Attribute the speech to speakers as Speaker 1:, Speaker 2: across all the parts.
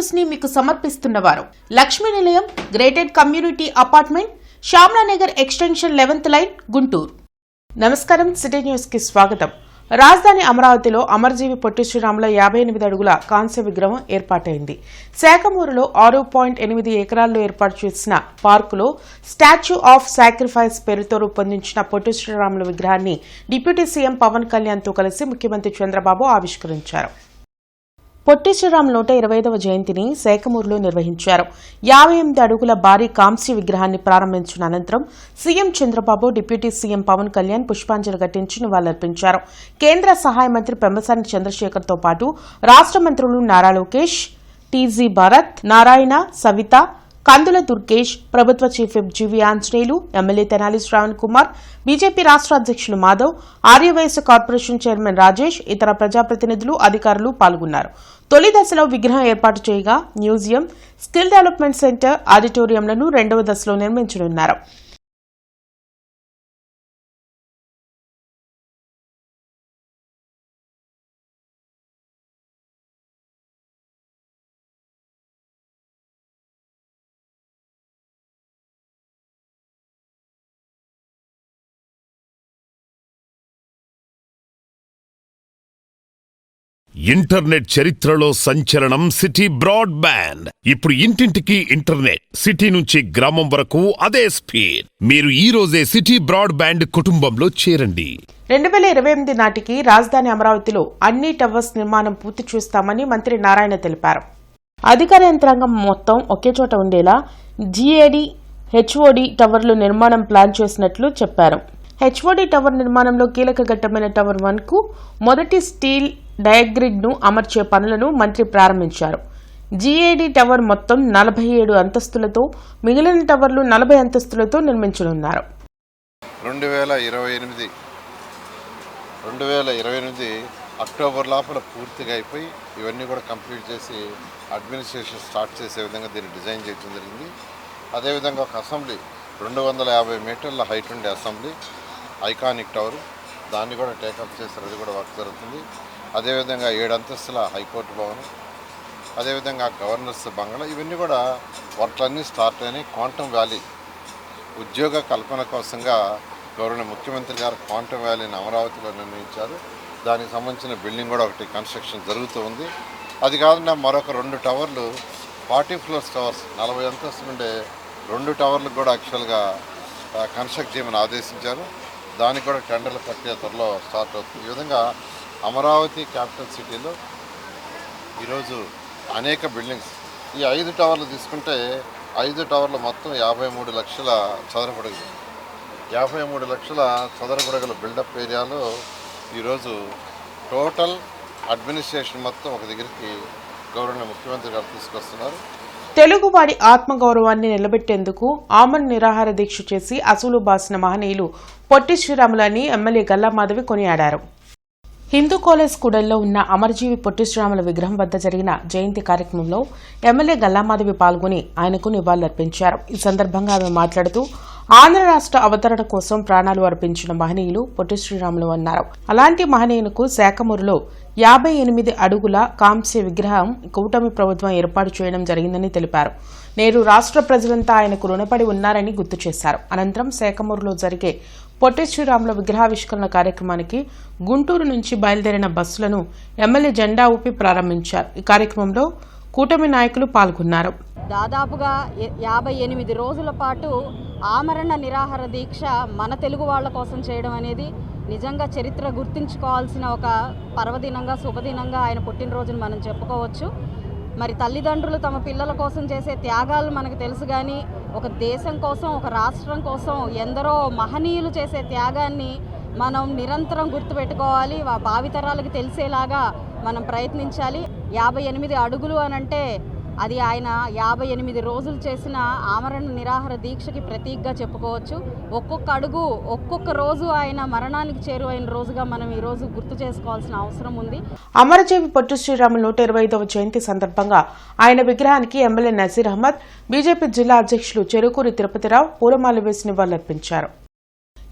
Speaker 1: News ని మీకు సమర్పిస్తున్నవారు Lakshmi Nilayam gated community apartment Shyamala Nagar extension 11th line Guntur. నమస్కారం, సిటీ న్యూస్ కి స్వాగతం. రాజధాని అమరావతిలో అమరజీవి పొట్టి శ్రీరాముల 58 అడుగుల కాంస్య విగ్రహం ఏర్పాటైంది. శాఖమూరులో 6.8 ఎకరాల్లో ఏర్పాటు చేసిన పార్కులో స్టాచ్యూ ఆఫ్ సాక్రిఫైస్ పేరుతో రూపొందించిన పొట్టి శ్రీరాముల విగ్రహాన్ని డిప్యూటీ సీఎం పవన్ కళ్యాణ్ తో కలిసి ముఖ్యమంత్రి చంద్రబాబు ఆవిష్కరించారు. పొట్టి శ్రీరాములు 125వ జయంతిని శాఖమూరులో నిర్వహించారు. 58 అడుగుల భారీ కాంస్య విగ్రహాన్ని ప్రారంభించిన అనంతరం CM Chandrababu, deputy CM Pavan Kalyan పుష్పాంజలి ఘటించి నివాళులర్పించారు. కేంద్ర సహాయ మంత్రి పెమ్మసాని చంద్రశేఖర్ తో పాటు రాష్ట్ర మంత్రులు నారా లోకేష్, టీజీ భరత్, నారాయణ, సవిత, కందుల దుర్గేష్, ప్రభుత్వ chief whip GV Anjaneyulu, MLA Tenali Shravan Kumar, BJP రాష్ట్ర అధ్యక్షులు మాధవ్, ఆర్యవైశ్య కార్పొరేషన్ చైర్మన్ రాజేష్, ఇతర ప్రజాప్రతినిధులు, అధికారులు పాల్గొన్నారు. తొలి దశలో విగ్రహం ఏర్పాటు చేయగా మ్యూజియం, స్కిల్ డెవలప్మెంట్ సెంటర్, ఆడిటోరియంలను రెండవ దశలో నిర్మించనున్నారు.
Speaker 2: ఇంటర్నెట్ చరిత్రలో సంచలనం సిటీ బ్రాడ్బ్యాండ్. ఇప్పుడు ఇంటింటికి ఇంటర్నెట్, సిటీ నుంచి గ్రామం వరకు అదే స్పీడ్. మీరు ఈ రోజే సిటీ బ్రాడ్బ్యాండ్ కుటుంబంలో చేరండి.
Speaker 1: 2028 నాటికి రాజధాని అమరావతిలో అన్ని టవర్స్ నిర్మాణం పూర్తి చేస్తామని మంత్రి నారాయణ తెలిపారు. అధికార యంత్రాంగం మొత్తం ఒకే చోట ఉండేలా జీఏడీ, హెచ్ఓడీ టవర్లు నిర్మాణం ప్లాన్ చేసినట్లు చెప్పారు. హెచ్ఓడీ టవర్ నిర్మాణంలో కీలక ఘట్టమైన టవర్ 1 కు మొదటి స్టీల్ డయాగ్రిడ్ ను అమర్చే పనులను మంత్రి ప్రారంభించారు. జీఏడీ టవర్ మొత్తం 47 అంతస్తులతో, మిగిలిన టవర్లు 40 అంతస్తులతో నిర్మించనున్నారు.
Speaker 3: 2028 అక్టోబర్ లోపల పూర్తిగా అయిపోయి ఇవన్నీ కూడా కంప్లీట్ చేసి అడ్మినిస్ట్రేషన్ స్టార్ట్ చేసే విధంగా దీన్ని డిజైన్ చేయడం జరిగింది. అదేవిధంగా ఒక అసెంబ్లీ 250 మీటర్ల హైట్ ఉండే అసెంబ్లీ, ఐకానిక్ టవర్, దాన్ని కూడా టేకప్ చేస్తారు. అది కూడా వర్క్ జరుగుతుంది. అదేవిధంగా 7 అంతస్తుల హైకోర్టు భవనం, అదేవిధంగా గవర్నర్స్ బంగ్లా, ఇవన్నీ కూడా వర్క్లన్నీ స్టార్ట్ అయినాయి. క్వాంటమ్ వ్యాలీ ఉద్యోగ కల్పన కోసంగా గౌరవ ముఖ్యమంత్రి గారు క్వాంటమ్ వ్యాలీని అమరావతిలో నిర్ణయించారు. దానికి సంబంధించిన బిల్డింగ్ కూడా ఒకటి కన్స్ట్రక్షన్ జరుగుతూ ఉంది. అది కాకుండా మరొక 2 టవర్లు, 40 ఫ్లోర్స్ టవర్స్, 40 అంతస్తులు ఉండే 2 టవర్లకు కూడా యాక్చువల్గా కన్స్ట్రక్ట్ చేయమని ఆదేశించారు. దానికి కూడా టెండర్ల ప్రక్రియ త్వరలో స్టార్ట్ అవుతుంది. ఈ విధంగా అమరావతి క్యాపిటల్ సిటీలో ఈరోజు అనేక బిల్డింగ్స్, ఈ 5 టవర్లు తీసుకుంటే 5 టవర్లు మొత్తం 53 లక్షల చదరపడుగులు, 53 లక్షల చదరపడుగుల బిల్డప్ ఏరియాలో ఈరోజు టోటల్ అడ్మినిస్ట్రేషన్ మొత్తం ఒక దగ్గరికి గౌరవ ముఖ్యమంత్రి గారు తీసుకొస్తున్నారు.
Speaker 1: తెలుగువాడి ఆత్మగౌరవాన్ని నిలబెట్టేందుకు ఆమరణ నిరాహార దీక్ష చేసి అసూలు బాసిన మహనీయులు పొట్టి శ్రీరాములని ఎమ్మెల్యే గల్లా మాధవి కొనియాడారు. హిందూ కాలేజ్ కూడలిలో ఉన్న అమరజీవి పొట్టి శ్రీరాముల విగ్రహం వద్ద జరిగిన జయంతి కార్యక్రమంలో ఎమ్మెల్యే గల్లామాధవి పాల్గొని ఆయనకు నివాళులర్పించారు. ఈ సందర్భంగా ఆమె మాట్లాడుతూ ఆంధ్ర రాష్ట్ర అవతరణ కోసం ప్రాణాలు అర్పించిన మహనీయులు పొట్టి శ్రీరాములు అన్నారు. అలాంటి మహనీయులకు శాఖమూరులో 58 అడుగుల కాంస్య విగ్రహం కూటమి ప్రభుత్వం ఏర్పాటు చేయడం జరిగిందని తెలిపారు. నేడు రాష్ట్ర ప్రజలంతా ఆయనకు రుణపడి ఉన్నారని గుర్తు చేశారు. అనంతరం శాఖమూరులో జరిగే పొట్టి శ్రీరాముల విగ్రహావిష్కరణ కార్యక్రమానికి గుంటూరు నుంచి బయలుదేరిన బస్సులను ఎమ్మెల్యే జెండా ఊపి ప్రారంభించారు. ఈ కార్యక్రమంలో కూటమి నాయకులు పాల్గొన్నారు.
Speaker 4: దాదాపుగా 58 రోజుల పాటు ఆమరణ నిరాహార దీక్ష మన తెలుగు వాళ్ళ కోసం చేయడం అనేది నిజంగా చరిత్ర గుర్తుంచుకోవాల్సిన ఒక పర్వదినంగా, శుభదినంగా ఆయన పుట్టినరోజును మనం చెప్పుకోవచ్చు. మరి తల్లిదండ్రులు తమ పిల్లల కోసం చేసే త్యాగాలు మనకు తెలుసు, కానీ ఒక దేశం కోసం, ఒక రాష్ట్రం కోసం ఎందరో మహనీయులు చేసే త్యాగాన్ని మనం నిరంతరం గుర్తుపెట్టుకోవాలి. భావితరాలకు తెలిసేలాగా మనం ప్రయత్నించాలి. 58 అడుగులు అనంటే అది ఆయన 58 రోజులు చేసిన ఆమరణ నిరాహార దీక్షకి ప్రతీకగా చెప్పుకోవచ్చు. ఒక్కొక్క అడుగు, ఒక్కొక్క రోజు ఆయన మరణానికి చేరువైన రోజుగా మనం ఈ రోజు గుర్తు చేసుకోవాల్సిన అవసరం ఉంది.
Speaker 1: అమరజీవి పొట్టి శ్రీరాములు 125వ జయంతి సందర్భంగా ఆయన విగ్రహానికి ఎమ్మెల్యే నజీర్ అహ్మద్, బీజేపీ జిల్లా అధ్యక్షులు చెరుకూరి తిరుపతిరావు పూలమాల వేసి నివాళులర్పించారు.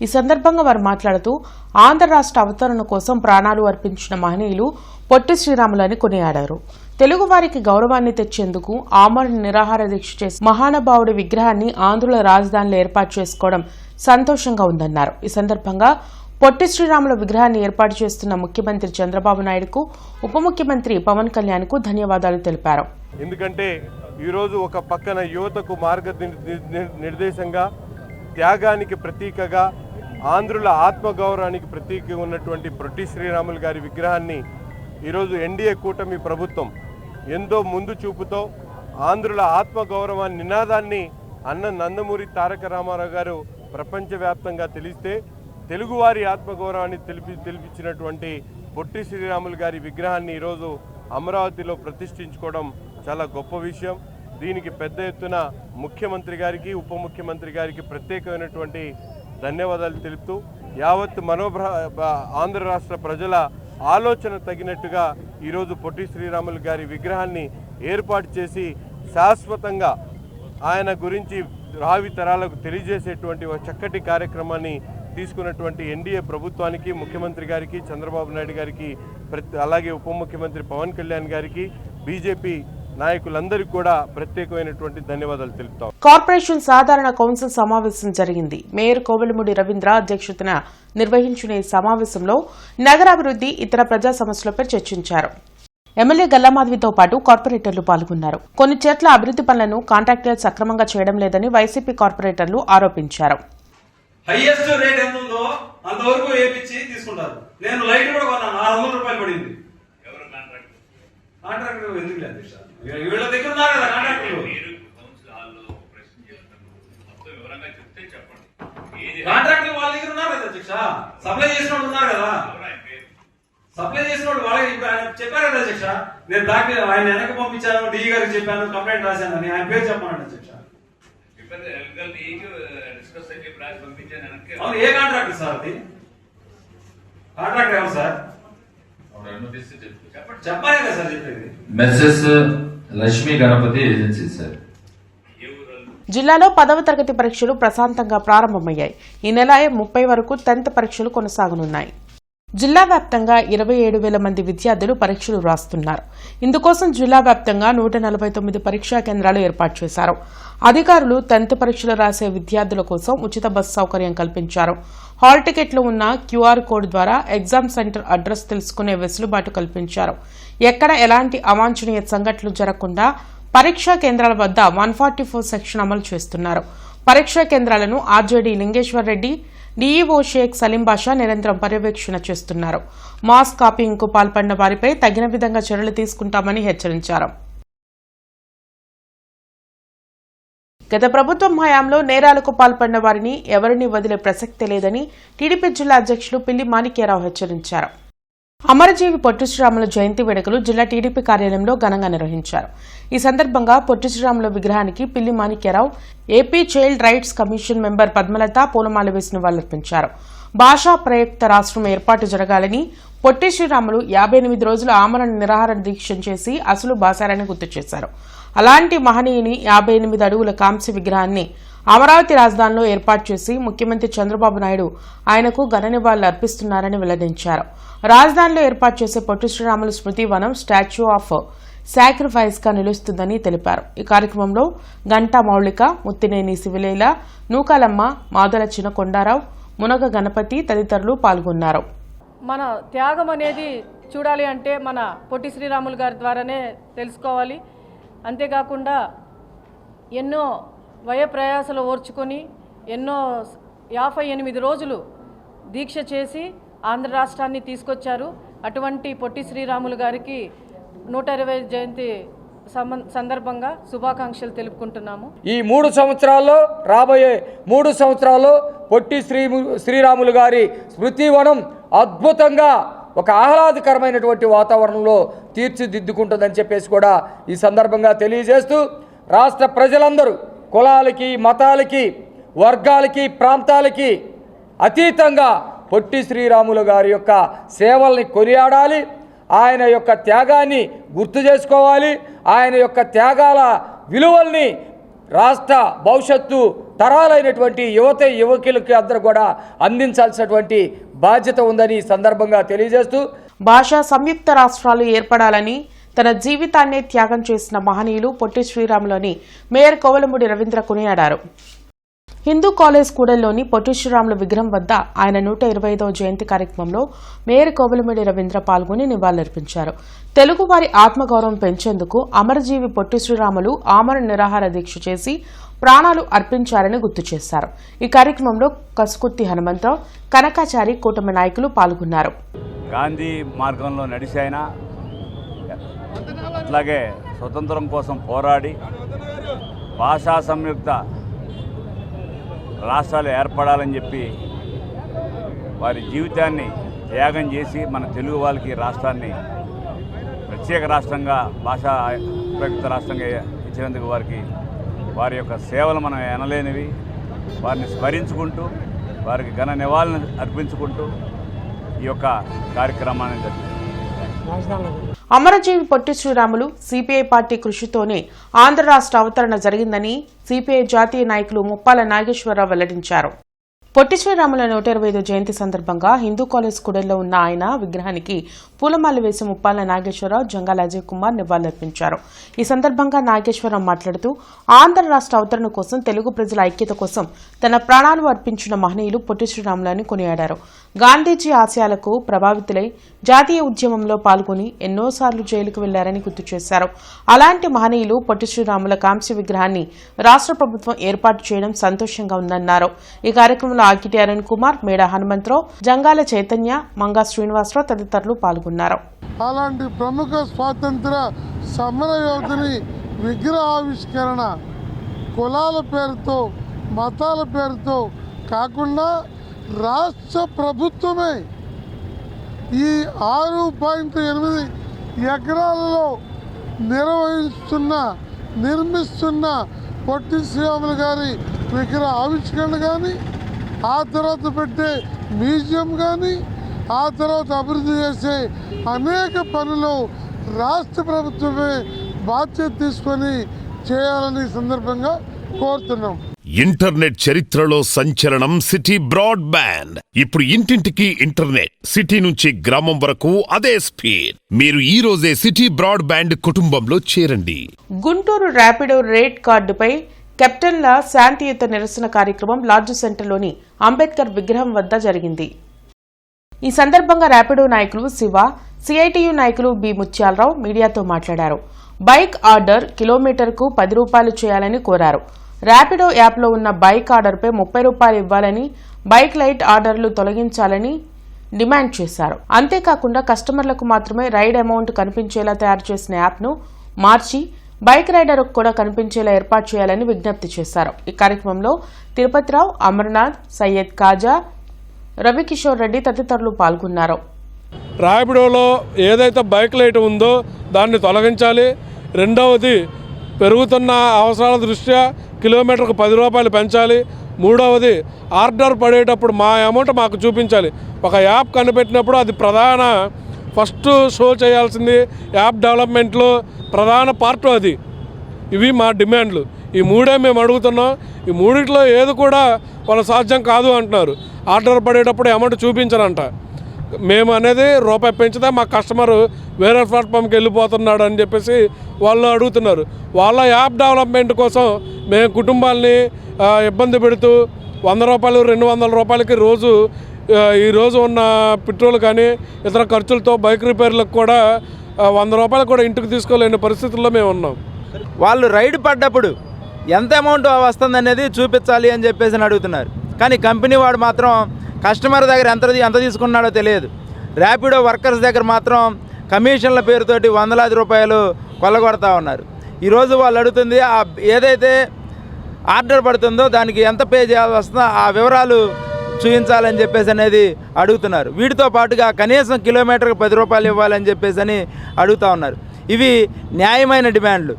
Speaker 1: ఈ సందర్భంగా వారు మాట్లాడుతూ ఆంధ్ర రాష్ట్ర అవతరణ కోసం ప్రాణాలు అర్పించిన మహనీయులు పొట్టి శ్రీరాములని కొనియాడారు. తెలుగువారికి గౌరవాన్ని తెచ్చేందుకు ఆమరణ నిరాహార దీక్ష చేసి మహానుభావుడి విగ్రహాన్ని ఆంధ్రుల రాజధానిలో ఏర్పాటు చేసుకోవడం సంతోషంగా ఉందన్నారు. ఈ సందర్భంగా పొట్టి శ్రీరాములు విగ్రహాన్ని ఏర్పాటు చేస్తున్న ముఖ్యమంత్రి చంద్రబాబు నాయుడుకు, ఉప ముఖ్యమంత్రి పవన్ కళ్యాణ్కు ధన్యవాదాలు తెలిపారు.
Speaker 5: ఎందుకంటే ఈరోజు ఒక పక్కన యువతకు మార్గనిర్దేశంగా, త్యాగానికి ప్రతీకగా, ఆంధ్రుల ఆత్మగౌరవానికి ప్రతీక ఉన్నటువంటి పొట్టి శ్రీరాములు గారి విగ్రహాన్ని ఈరోజు ఎన్డీఏ కూటమి ప్రభుత్వం ఎంతో ముందు చూపుతో ఆంధ్రుల ఆత్మగౌరవాన్ని నినాదాన్ని అన్న నందమూరి తారక రామారావు గారు ప్రపంచవ్యాప్తంగా తెలిస్తే తెలుగువారి ఆత్మగౌరవాన్ని తెలిపించినటువంటి పొట్టి శ్రీరాములు గారి విగ్రహాన్ని ఈరోజు అమరావతిలో ప్రతిష్ఠించుకోవడం చాలా గొప్ప విషయం. దీనికి పెద్ద ఎత్తున ముఖ్యమంత్రి గారికి, ఉప ముఖ్యమంత్రి గారికి ప్రత్యేకమైనటువంటి ధన్యవాదాలు తెలుపుతూ యావత్ ఆంధ్ర రాష్ట్ర ప్రజల ఆలోచన తగినట్టుగా ఈరోజు పొట్టి శ్రీరాములు గారి విగ్రహాన్ని ఏర్పాటు చేసి శాశ్వతంగా ఆయన గురించి భావి తరాలకు తెలియజేసేటువంటి ఒక చక్కటి కార్యక్రమాన్ని తీసుకున్నటువంటి ఎన్డీఏ ప్రభుత్వానికి, ముఖ్యమంత్రి గారికి, చంద్రబాబు నాయుడు గారికి, అలాగే ఉప ముఖ్యమంత్రి పవన్ కళ్యాణ్ గారికి, బీజేపీ నాయకులందరికీ కూడా ప్రత్యేకమైనటువంటి ధన్యవాదాలు తెలుపుతాం.
Speaker 1: కార్పొరేషన్ సాధారణ కౌన్సిల్ సమావేశం జరిగింది. మేయర్ కోవెలమూడి రవీంద్ర అధ్యక్షతన నిర్వహించిన ఈ సమావేశంలో నగరాభివృద్ధి, ఇతర ప్రజా సమస్యలపై చర్చించారు. ఎమ్మెల్యే గల్లామాధవితో పాటు కార్పొరేటర్లు పాల్గొన్నారు. కొన్ని చోట్ల అభివృద్ధి పనులను కాంట్రాక్టర్లు సక్రమంగా చేయడం లేదని వైసీపీ కార్పొరేటర్లు ఆరోపించారు.
Speaker 6: హైయెస్ట్ రేట్ ఎంత ఉందో అంతవరకు వేపించి తీసుకుంటారు. నేను లైట్ కూడా కొన్నాను, 600 రూపాయలు పడింది. కాంట్రాక్టర్ ఎందుకు లేదు వీళ్ళ దగ్గర ఉన్నారు కదా కాంట్రాక్టర్లు. కాంట్రాక్టర్ వాళ్ళ దగ్గర ఉన్నారు కదా అధ్యక్ష, సప్లై చేసిన వాళ్ళు ఉన్నారు కదా. సప్లై చేసిన వాళ్ళు వాళ్ళకి ఇప్పుడు ఆయన చెప్పారు కదా అధ్యక్ష, నేను దాకా ఆయన వెనక పంపించాను, డి గారికి చెప్పాను, కంప్లైంట్ రాశాను అని ఆయన పేరు చెప్పాను అధ్యక్ష. అవును, ఏ కాంట్రాక్టర్ సార్ అది? కాంట్రాక్టర్ ఎవరు సార్? చెప్పాలి కదా సార్ చెప్పేది.
Speaker 7: Messrs Lakshmi Ganapathi agency sir.
Speaker 1: జిల్లాలో 10వ తరగతి పరీక్షలు ప్రశాంతంగా ప్రారంభమయ్యాయి. ఈ నెల 30 వరకు 10th పరీక్షలు కొనసాగనున్నాయి. జిల్లా వ్యాప్తంగా 27,000 మంది విద్యార్థులు పరీక్షలు రాస్తున్నారు. ఇందుకోసం జిల్లా వ్యాప్తంగా 149 పరీక్షా కేంద్రాలు ఏర్పాటు చేశారు. అధికారులు 10th పరీక్షలు రాసే విద్యార్థుల కోసం ఉచిత బస్సు సౌకర్యం కల్పించారు. హాల్ టికెట్లు ఉన్న క్యూఆర్ కోడ్ ద్వారా ఎగ్జామ్ సెంటర్ అడ్రస్ తెలుసుకునే వెసులుబాటు కల్పించారు. ఎక్కడ ఎలాంటి అవాంఛనీయ సంఘటనలు జరగకుండా పరీక్షా కేంద్రాల వద్ద 144 సెక్షన్ అమలు చేస్తున్నారు. పరీక్షా కేంద్రాలను ఆర్జేడీ లింగేశ్వర్ రెడ్డి, డీఈఓ షేక్ సలీం బాషా నిరంతరం పర్యవేక్షణ చేస్తున్నారు. మాస్ కాపీయింగ్కు పాల్పడిన వారిపై తగిన విధంగా చర్యలు తీసుకుంటామని హెచ్చరించారు. గత ప్రభుత్వం హయాంలో నేరాలకు పాల్పడిన వారిని ఎవరిని వదిలే ప్రసక్తే లేదని టీడీపీ జిల్లా అధ్యక్షులు పిల్లి మాణిక్యరావు హెచ్చరించారు. అమరజీవి పొట్టి శ్రీరాములు జయంతి వేడుకలు జిల్లా టీడీపీ కార్యాలయంలో ఘనంగా నిర్వహించారు. ఈ సందర్భంగా పొట్టి శ్రీరాములు విగ్రహానికి పిల్లి Manikya Rao, AP child rights commission member Padmalatha పూలమాల వేసి నివాళులర్పించారు. భాషా ప్రయుక్త రాష్ట్రం ఏర్పాటు జరగాలని, పొట్టి శ్రీరాములు 58 రోజులు ఆమరణ నిరాహార దీక్ష చేసి అసలు బాసారని గుర్తు చేశారు. అలాంటి మహనీయుని 58 అడుగుల కాంస్య విగ్రహాన్ని అమరావతి రాజధానిలో ఏర్పాటు చేసి ముఖ్యమంత్రి చంద్రబాబు నాయుడు ఆయనకు ఘన నివాళులు అర్పిస్తున్నారని వెల్లడించారు. రాజధానిలో ఏర్పాటు చేసే పొట్టి శ్రీరాములు స్మృతి వనం స్టాచ్యూ ఆఫ్ సాక్రిఫైస్ గా నిలుస్తుందని తెలిపారు. ఈ కార్యక్రమంలో గంటా మౌళిక, ముత్తినేని శివలీల, నూకాలమ్మ, మాదల చిన్న కొండారావు, మునగ గణపతి తదితరులు పాల్గొన్నారు.
Speaker 8: మన త్యాగం అనేది చూడాలి అంటే మన పొట్టి శ్రీరాములు గారి ద్వారానే తెలుసుకోవాలి. అంతేకాకుండా ఎన్నో వ్యయప్రయాసలు ఓర్చుకొని ఎన్నో 58 రోజులు దీక్ష చేసి ఆంధ్ర రాష్ట్రాన్ని తీసుకొచ్చారు. అటువంటి పొట్టి శ్రీరాములు గారికి 120 జయంతి సందర్భంగా శుభాకాంక్షలు తెలుపుకుంటున్నాము.
Speaker 9: ఈ 3 సంవత్సరాల్లో, రాబోయే 3 సంవత్సరాల్లో పొట్టి శ్రీరాములు గారి స్మృతివనం అద్భుతంగా ఒక ఆహ్లాదకరమైనటువంటి వాతావరణంలో తీర్చిదిద్దుకుంటుందని చెప్పేసి కూడా ఈ సందర్భంగా తెలియజేస్తూ, రాష్ట్ర ప్రజలందరూ కులాలకి, మతాలకి, వర్గాలకి, ప్రాంతాలకి అతీతంగా పొట్టి శ్రీరాములు గారి యొక్క సేవల్ని కొనియాడాలి. ఆయన యొక్క త్యాగాన్ని గుర్తు చేసుకోవాలి. ఆయన యొక్క త్యాగాల విలువల్ని రాష్ట్ర భవిష్యత్తు తరాలైనటువంటి యువకులకి అందరూ కూడా అందించాల్సినటువంటి బాధ్యత ఉందని ఈ సందర్భంగా తెలియజేస్తూ,
Speaker 1: భాషా సంయుక్త రాష్ట్రాలు ఏర్పడాలని తన జీవితాన్నే త్యాగం చేసిన మహనీయులు పొట్టి శ్రీరాములని మేయర్ కోవలమూడి రవీంద్ర కొనియాడారు. హిందూ కాలేజ్ కూడలిలోని పొట్టి శ్రీరాములు విగ్రహం వద్ద ఆయన 125వ జయంతి కార్యక్రమంలో మేయర్ కోవలమూడి రవీంద్ర పాల్గొని నివాళులర్పించారు. తెలుగువారి ఆత్మగౌరవం పెంచేందుకు అమరజీవి పొట్టి శ్రీరాములు ఆమరణ నిరాహార దీక్ష చేసి ప్రాణాలు అర్పించారని గుర్తు చేశారు. ఈ కార్యక్రమంలో కసుకుర్తి హనుమంతరావు, కనకాచారి కూటమి నాయకులు పాల్గొన్నారు.
Speaker 10: గాంధీ మార్గంలో నడిచాయన, అట్లాగే స్వతంత్రం కోసం పోరాడి భాషా సంయుక్త రాష్ట్రాలు ఏర్పడాలని చెప్పి వారి జీవితాన్ని త్యాగం చేసి మన తెలుగు వాళ్ళకి రాష్ట్రాన్ని ప్రత్యేక రాష్ట్రంగా భాషా ప్రయుక్త రాష్ట్రంగా ఇచ్చినందుకు వారి యొక్క సేవలు మనం ఎనలేనివి. వారిని స్మరించుకుంటూ వారికి ఘన నివాళులను అర్పించుకుంటూ ఈ యొక్క కార్యక్రమాన్ని జరిగింది.
Speaker 1: అమరజీవి పొట్టి శ్రీరాములు సిపిఐ పార్టీ కృషితోనే ఆంధ్ర రాష్ట్ర అవతరణ జరిగిందని సిపిఐ జాతీయ నాయకులు ముప్పాల నాగేశ్వరరావు వెల్లడించారు. పొట్టి శ్రీరాముల 125వ జయంతి సందర్భంగా హిందూ కాలేజ్ కూడలిలో ఉన్న ఆయన విగ్రహానికి పూలమాల వేసి ముప్పాల నాగేశ్వరరావు, జంగాల అజయ్ కుమార్ నివాళులర్పించారు. ఈ సందర్భంగా నాగేశ్వరరావు మాట్లాడుతూ ఆంధ్ర రాష్ట్ర అవతరణ కోసం, తెలుగు ప్రజల ఐక్యత కోసం తన ప్రాణాలు అర్పించిన మహనీయులు పొట్టి శ్రీరాములని కొనియాడారు. గాంధీజీ ఆశయాలకు ప్రభావితులై జాతీయ ఉద్యమంలో పాల్గొని ఎన్నోసార్లు జైలుకు వెళ్లారని గుర్తు చేశారు. అలాంటి మహనీయులు పొట్టి శ్రీరాముల కాంస్య విగ్రహాన్ని రాష్ట్ర ప్రభుత్వం ఏర్పాటు చేయడం సంతోషంగా ఉందన్నారు. ఈ కార్యక్రమంలో ఆకిటి అరుణ్ కుమార్, మేడ హనుమంతరావు, జంగాల చైతన్య, మంగా శ్రీనివాసరావు తదితరులు పాల్గొన్నారు.
Speaker 11: అలాంటి ప్రముఖ స్వాతంత్ర సమర యోధుని విగ్రహావిష్కరణ కులాల పేరుతో, మతాల పేరుతో కాకుండా రాష్ట్ర ప్రభుత్వమే ఈ 6.8 ఎకరాలలో నిర్మిస్తున్న పొట్టి శ్రీరాములు గారి విగ్రహ ఆవిష్కరణ కానీ, ఆ తర్వాత పెట్టే మ్యూజియం కానీ, ఆ తర్వాత అభివృద్ధి చేసే అనేక పనులు రాష్ట్ర ప్రభుత్వమే బాధ్యత తీసుకొని చేయాలని సందర్భంగా కోరుతున్నాం.
Speaker 2: ఇంటర్నెట్ చరిత్రలో సంచలనం సిటీ బ్రాడ్బ్యాండ్. ఇప్పుడు ఇంటింటికి ఇంటర్నెట్, సిటీ నుంచి గ్రామం వరకు అదే స్పీడ్. మీరు ఈ రోజే సిటీ బ్రాడ్బ్యాండ్ కుటుంబంలో చేరండి.
Speaker 1: గుంటూరు ర్యాపిడో రేట్ కార్డుపై కెప్టెన్ల శాంతియుత నిరసన కార్యక్రమం లార్జ్ సెంటర్లోని అంబేద్కర్ విగ్రహం వద్ద జరిగింది. ఈ సందర్భంగా ర్యాపిడో నాయకులు శివ, సిఐటియు నాయకులు బి ముత్యాలరావు మీడియాతో మాట్లాడారు. బైక్ ఆర్డర్ కిలోమీటర్కు 10 రూపాయలు చేయాలని కోరారు. ర్యాపిడో యాప్లో ఉన్న బైక్ ఆర్డర్పై 30 రూపాయలు ఇవ్వాలని, బైక్ లైట్ ఆర్డర్లు తొలగించాలని డిమాండ్ చేశారు. అంతేకాకుండా కస్టమర్లకు మాత్రమే రైడ్ అమౌంట్ కనిపించేలా తయారు చేసిన యాప్ను మార్చి బైక్ రైడర్కు కూడా కనిపించేలా ఏర్పాటు చేయాలని విజ్ఞప్తి చేశారు. ఈ కార్యక్రమంలో తిరుపతిరావు, అమర్నాథ్, సయ్యద్ కాజా, రవికిషోర్ రెడ్డి తదితరులు పాల్గొన్నారు.
Speaker 5: ర్యాపిడోలో ఏదైతే బైక్ లైట్ ఉందో దాన్ని తొలగించాలి. రెండవది, పెరుగుతున్న అవసరాల దృష్ట్యా కిలోమీటర్కు 10 రూపాయలు పెంచాలి. మూడవది, ఆర్డర్ పడేటప్పుడు మా అమౌంట్ మాకు చూపించాలి. ఒక యాప్ కనిపెట్టినప్పుడు అది ఫస్ట్ షో చేయాల్సింది యాప్ డెవలప్మెంట్లో ప్రధాన పార్ట్ అది. ఇవి మా డిమాండ్లు. ఈ మూడే మేము అడుగుతున్నాం. ఈ మూడిట్లో ఏది కూడా వాళ్ళ సాధ్యం కాదు అంటున్నారు. ఆర్డర్ పడేటప్పుడు అమౌంట్ చూపించాలంట. మేము అనేది రూపాయి పెంచితే మా కస్టమర్ వేరే ప్లాట్ఫామ్కి వెళ్ళిపోతున్నాడు అని చెప్పేసి వాళ్ళు అడుగుతున్నారు. వాళ్ళ యాప్ డెవలప్మెంట్ కోసం మేము కుటుంబాలని ఇబ్బంది పెడుతూ 100 రూపాయలు 200 రూపాయలకి ఈరోజు ఉన్న పెట్రోల్ కానీ ఇతర ఖర్చులతో బైక్ రిపేర్లకు కూడా 100 రూపాయలు కూడా ఇంటికి తీసుకోలేని పరిస్థితుల్లో మేము ఉన్నాం.
Speaker 12: వాళ్ళు రైడ్ పడ్డప్పుడు ఎంత అమౌంట్ వస్తుంది అనేది చూపించాలి అని చెప్పేసి అడుగుతున్నారు. కానీ కంపెనీ వాడు మాత్రం కస్టమర్ దగ్గర ఎంత తీసుకున్నాడో తెలియదు. ర్యాపిడో వర్కర్స్ దగ్గర మాత్రం కమిషన్ల పేరుతోటి 100,000 రూపాయలు కొల్లగొడతా ఉన్నారు. ఈరోజు వాళ్ళు అడుగుతుంది ఏదైతే ఆర్డర్ పడుతుందో దానికి ఎంత పే చేయాల్సి వస్తుందో ఆ వివరాలు చూపించాలని చెప్పేసి అనేది అడుగుతున్నారు. వీటితో పాటుగా కనీసం కిలోమీటర్కి 10 రూపాయలు ఇవ్వాలని చెప్పేసి అని అడుగుతూ ఉన్నారు. ఇవి న్యాయమైన డిమాండ్లు.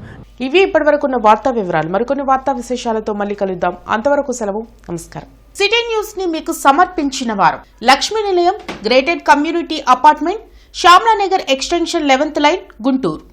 Speaker 1: ఇవి ఇప్పటివరకు ఉన్న వార్తా వివరాలు. మరికొన్ని వార్తా విశేషాలతో మళ్ళీ కలుద్దాం. అంతవరకు సెలవు. నమస్కారం. సిటీ న్యూస్ ని మీకు సమర్పించిన వారు Lakshmi Nilayam, gated community apartment, Shyamlanagar extension 11th line, Guntur.